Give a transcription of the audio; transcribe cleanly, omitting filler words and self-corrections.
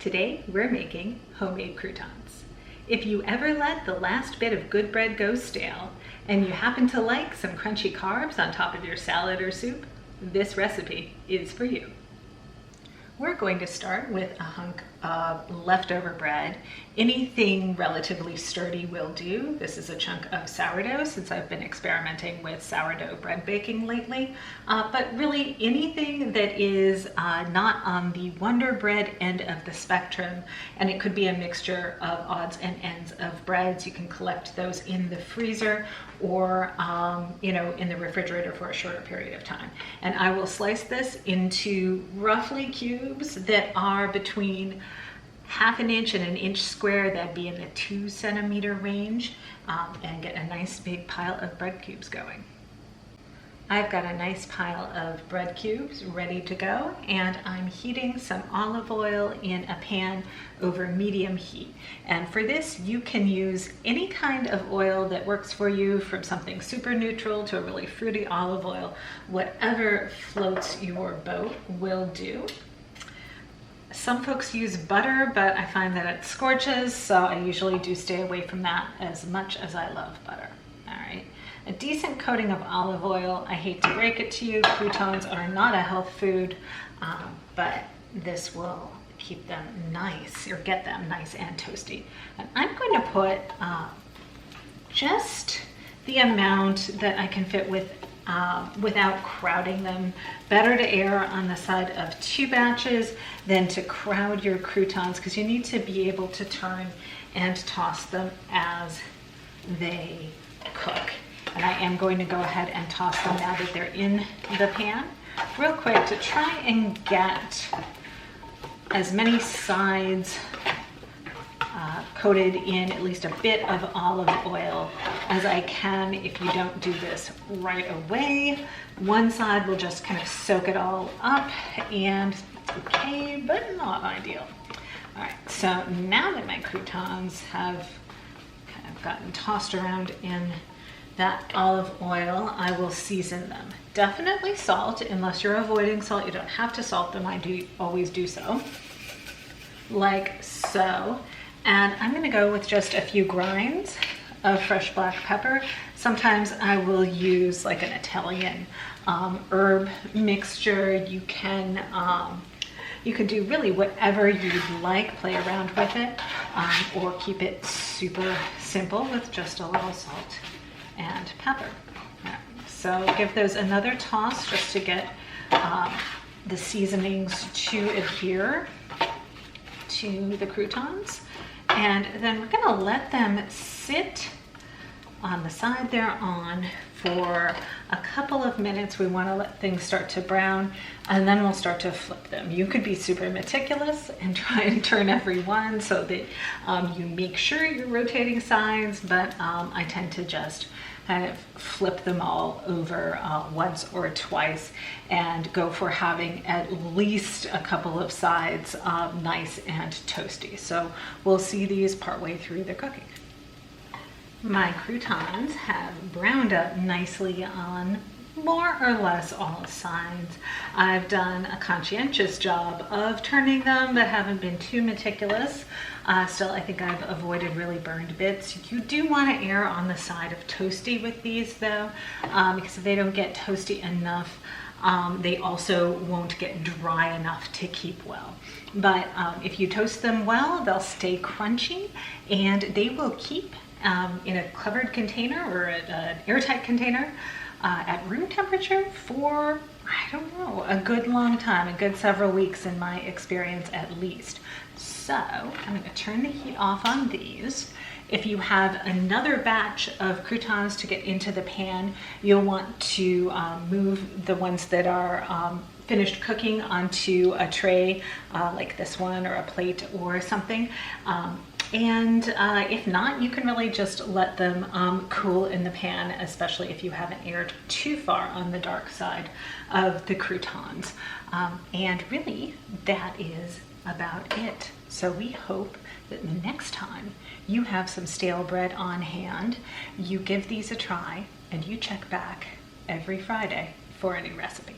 Today we're making homemade croutons. If you ever let the last bit of good bread go stale and you happen to like some crunchy carbs on top of your salad or soup, this recipe is for you. We're going to start with a hunk of leftover bread. Anything relatively sturdy will do. This is a chunk of sourdough since I've been experimenting with sourdough bread baking lately. But really anything that is not on the Wonderbread end of the spectrum, and it could be a mixture of odds and ends of breads. You can collect those in the freezer or in the refrigerator for a shorter period of time. And I will slice this into roughly cubes that are between 1/2 inch and 1 inch square. That'd be in the 2 centimeter range, and get a nice big pile of bread cubes going. I've got a nice pile of bread cubes ready to go, and I'm heating some olive oil in a pan over medium heat. And for this, you can use any kind of oil that works for you, from something super neutral to a really fruity olive oil. Whatever floats your boat will do. Some folks use butter, but I find that it scorches, so I usually do stay away from that as much as I love butter. All right. A decent coating of olive oil. I hate to break it to you, croutons are not a health food, but this will keep them nice, or get them nice and toasty. And I'm going to put just the amount that I can fit with without crowding them. Better to err on the side of 2 batches than to crowd your croutons, because you need to be able to turn and toss them as they cook. And I am going to go ahead and toss them now that they're in the pan real quick to try and get as many sides coated in at least a bit of olive oil as I can. If you don't do this right away, one side will just kind of soak it all up, and it's okay, but not ideal. All right, so now that my croutons have kind of gotten tossed around in that olive oil, I will season them. Definitely salt. Unless you're avoiding salt, you don't have to salt them. I do always do so, like so. And I'm going to go with just a few grinds of fresh black pepper. Sometimes I will use like an Italian herb mixture. You can do really whatever you'd like, play around with it, or keep it super simple with just a little salt and pepper. Right. So give those another toss just to get the seasonings to adhere to the croutons. And then we're gonna let them sit on the side they're on for a couple of minutes. We wanna let things start to brown, and then we'll start to flip them. You could be super meticulous and try and turn every one so that you make sure you're rotating sides, but I tend to just kind of flip them all over once or twice and go for having at least a couple of sides nice and toasty. So we'll see these partway through the cooking. My croutons have browned up nicely on more or less all sides. I've done a conscientious job of turning them, but haven't been too meticulous. Still, I think I've avoided really burned bits. You do want to err on the side of toasty with these though, because if they don't get toasty enough, they also won't get dry enough to keep well. But if you toast them well, they'll stay crunchy, and they will keep in a covered container or an airtight container at room temperature for, I don't know, a good long time, a good several weeks in my experience at least. So I'm going to turn the heat off on these. If you have another batch of croutons to get into the pan, you'll want to move the ones that are finished cooking onto a tray like this one, or a plate or something. If not, you can really just let them cool in the pan, especially if you haven't aired too far on the dark side of the croutons. And really, that is about it. So we hope that the next time you have some stale bread on hand, you give these a try, and you check back every Friday for a new recipe.